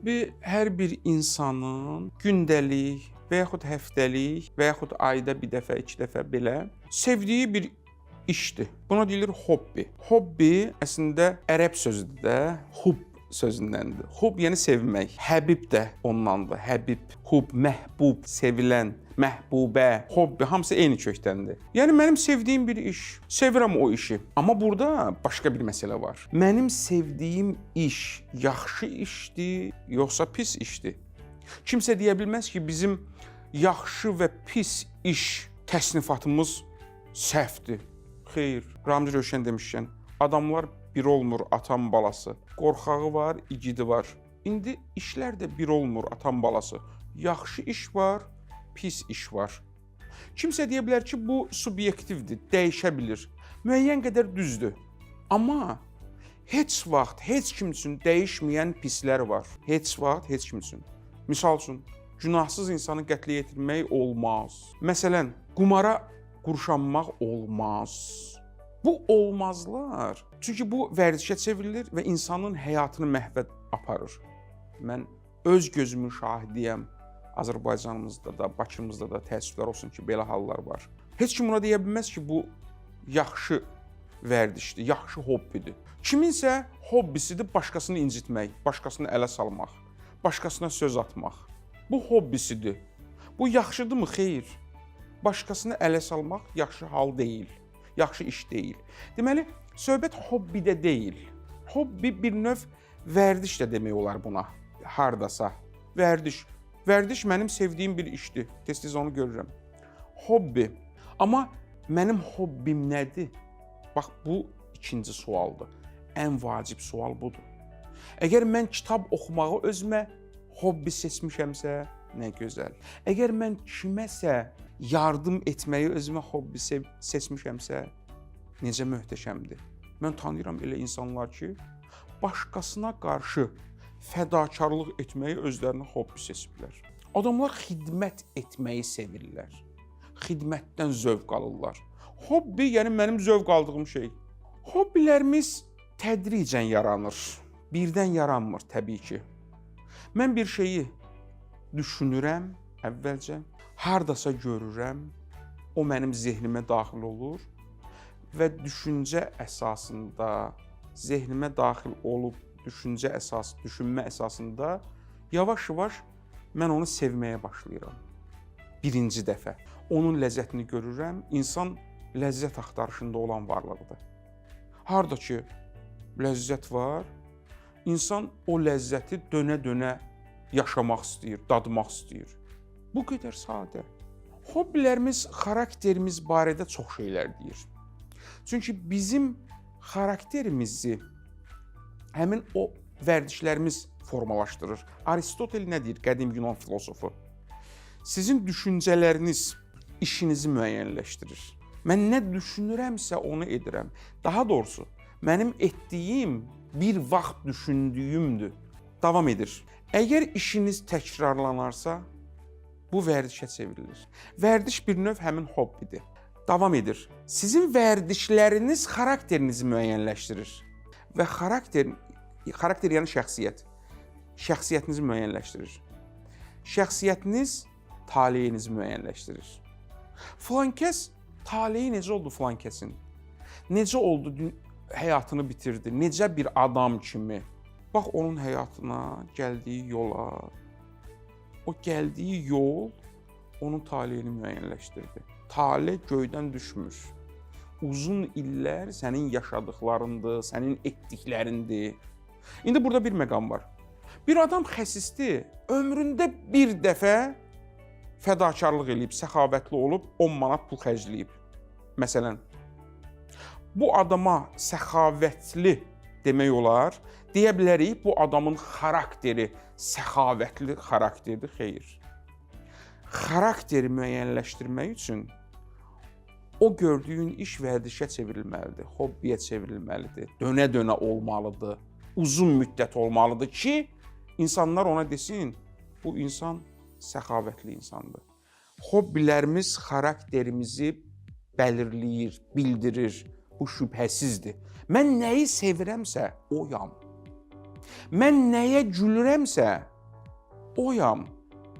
Hobbi hər bir insanın gündəlik və yaxud həftəlik və yaxud ayda bir dəfə, 2 dəfə belə sevdiyi bir işdir. Buna deyilir hobbi. Hobbi əslində ərəb sözüdür də, hub sözündəndir. Hub yəni sevmək. Həbib də ondandır. Həbib, hub, məhbub, sevilən, məhbubə, hobbi hamısı eyni kökdəndir. Yəni mənim sevdiyim bir iş. Sevirəm o işi. Amma burada başqa bir məsələ var. Mənim sevdiyim iş yaxşı işdir, yoxsa pis işdir? Kimsə deyə bilməz ki, bizim yaxşı və pis iş təsnifatımız səhvdir. Xeyr, Ramiz Rövşən demişkən, adamlar bir olmur atan balası. Qorxağı var, igidi var. İndi işlər də bir olmur atan balası. Yaxşı iş var, pis iş var. Kimsə deyə bilər ki, bu subyektivdir, dəyişə bilir. Müəyyən qədər düzdür. Amma heç vaxt heç kim üçün dəyişməyən pislər var. Heç vaxt heç kim üçün. Misal üçün, günahsız insanı qətlə yetirmək olmaz. Məsələn, qumara qurşanmaq olmaz. Bu olmazlar. Çünki bu vərdişə çevrilir və insanın həyatını məhvə aparır. Mən öz gözümün şahidiyəm. Azərbaycanımızda da, Bakımızda da təəssüflər olsun ki, belə hallar var. Heç kim buna deyə bilməz ki, bu yaxşı vərdişdir, yaxşı hobbidir. Kiminsə hobbisidir başqasını incitmək, başqasını ələ salmaq, başqasına söz atmaq. Bu hobbisidir. Bu yaxşıdırmı? Xeyr. Başqasını ələ salmaq yaxşı hal deyil, yaxşı iş deyil. Deməli, söhbət hobbidə deyil. Hobbi bir növ vərdiş də demək olar buna, hardasa. Vərdiş. Vərdiş mənim sevdiyim bir işdir. Tez-tez onu görürəm. Hobbi. Amma mənim hobbim nədir? Bax, bu ikinci sualdır. Ən vacib sual budur. Əgər mən kitab oxumağı özümə hobbi seçmişəmsə, nə gözəl. Əgər mən kiməsə yardım etməyi özümə hobbi seçmişəmsə, necə möhtəşəmdir. Mən tanıyıram elə insanlar ki, başqasına qarşı fədakarlıq etməyi özlərinə hobbi seçiblər. Adamlar xidmət etməyi sevirlər. Xidmətdən zövq alırlar. Hobbi, yəni mənim zövq aldığım şey. Hobbilərimiz tədricən yaranır. Birdən yaranmır təbii ki. Mən bir şeyi düşünürəm əvvəlcə, hardasa görürəm, o mənim zehnimə daxil olur və düşüncə əsasında, zehnimə daxil olub, düşünmə əsasında yavaş-yavaş mən onu sevməyə başlayıram. Birinci dəfə. Onun ləzzətini görürəm. İnsan ləzzət axtarışında olan varlıqdır. Harda ki, ləzzət var, insan o ləzzəti dönə-dönə yaşamaq istəyir, dadmaq istəyir. Bu qədər sadə. Hobbilərimiz xarakterimiz barədə çox şeylər deyir. Çünki bizim xarakterimizi həmin o vərdişlərimiz formalaşdırır. Aristotel nə deyir, qədim Yunan filosofu? Sizin düşüncələriniz işinizi müəyyənləşdirir. Mən nə düşünürəmsə onu edirəm. Daha doğrusu, mənim etdiyim bir vaxt düşündüyümdür. Davam edir. Əgər işiniz təkrarlanarsa, bu vərdişə çevrilir. Vərdiş bir növ həmin hobbidir. Davam edir. Sizin vərdişləriniz xarakterinizi müəyyənləşdirir. Və xarakter yəni şəxsiyyət. Şəxsiyyətinizi müəyyənləşdirir. Şəxsiyyətiniz taleyinizi müəyyənləşdirir. Filan kəs taleyi necə oldu filan kəsin? Necə oldu həyatını bitirdi? Necə bir adam kimi? Bax onun həyatına, gəldiyi yola. O gəldiyi yol onun taleyini müəyyənləşdirdi. Taley göydən düşmür. Uzun illər sənin yaşadıqlarındır, sənin etdiklərindir. İndi burada bir məqam var. Bir adam xəsisdir, ömründə bir dəfə fədakarlıq eləyib, səxavətli olub, 10 manat pul xərcləyib. Məsələn, bu adama səxavətli demək olar, deyə bilərik, bu adamın xarakteri səxavətli xarakterdir, xeyr. Xarakteri müəyyənləşdirmək üçün o gördüyün iş vərdişə çevrilməlidir, hobbiyə çevrilməlidir, dönə-dönə olmalıdır, uzun müddət olmalıdır ki, insanlar ona desin, bu insan səxavətli insandır. Hobbilərimiz xarakterimizi bəlirləyir, bildirir, bu şübhəsizdir. Mən nəyi sevirəmsə, oyam. Mən nəyə gülürəmsə, oyam.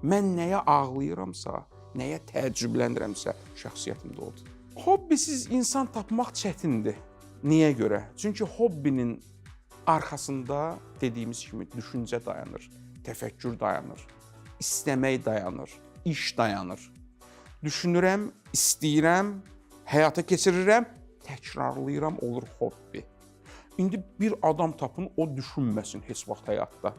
Mən nəyə ağlayıramsa, nəyə təəccüblənirəmsə, şəxsiyyətimdə odur. Hobbisiz insan tapmaq çətindir. Niyə görə? Çünki hobbinin arxasında dediyimiz kimi düşüncə dayanır, təfəkkür dayanır, istəmək dayanır, iş dayanır. Düşünürəm, istəyirəm, həyata keçirirəm, təkrarlayıram, olur hobbi. İndi bir adam tapın, o düşünməsin heç vaxt həyatda.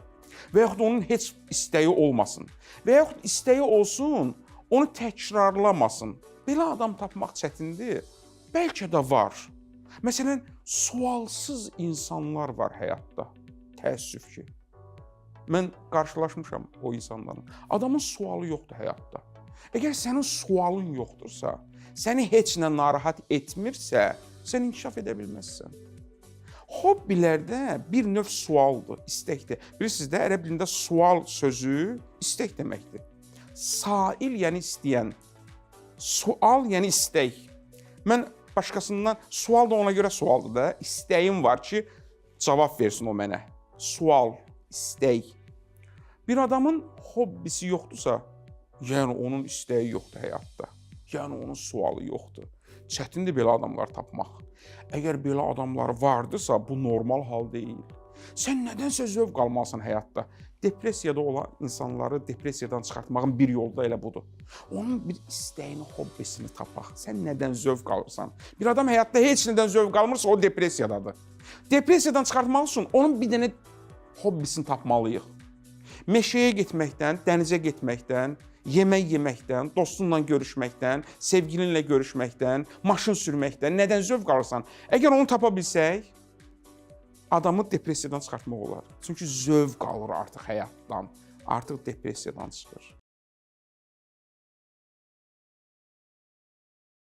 Və yaxud onun heç istəyi olmasın. Və yaxud istəyi olsun, onu təkrarlamasın. Belə adam tapmaq çətindir. Bəlkə də var. Məsələn, sualsız insanlar var həyatda. Təəssüf ki. Mən qarşılaşmışam o insanların. Adamın sualı yoxdur həyatda. Əgər sənin sualın yoxdursa, səni heç nə narahat etmirsə, sən inkişaf edə bilməzsən. Hobbilərdə bir növ sualdır, istəkdir. Bilirsiniz də, ərəb dilində sual sözü istək deməkdir. Sail yəni istəyən, sual yəni istək. Mən başqasından, sual da ona görə sualdır da, istəyim var ki, cavab versin o mənə. Sual, istək. Bir adamın hobbisi yoxdursa, yəni onun istəyi yoxdur həyatda. Yəni onun sualı yoxdur. Çətindir belə adamlar tapmaq. Əgər belə adamlar vardırsa, bu normal hal deyil. Sən nədənsə zövq almalısan həyatda. Depressiyada olan insanları depressiyadan çıxartmağın bir yolu da elə budur. Onun bir istəyini, hobbisini tapaq. Sən nədən zövq alırsan? Bir adam həyatda heç nədən zövq almırsa, o depressiyadadır. Depressiyadan çıxartmaq üçün onun bir dənə hobbisini tapmalıyıq. Meşəyə getməkdən, dənizə getməkdən, yemək yeməkdən, dostunla görüşməkdən, sevgilinlə görüşməkdən, maşın sürməkdən nədən zövq alırsan? Əgər onu tapa bilsək, adamı depressiyadan çıxartmaq olar. Çünki zövq alır artıq həyatdan, artıq depressiyadan çıxır.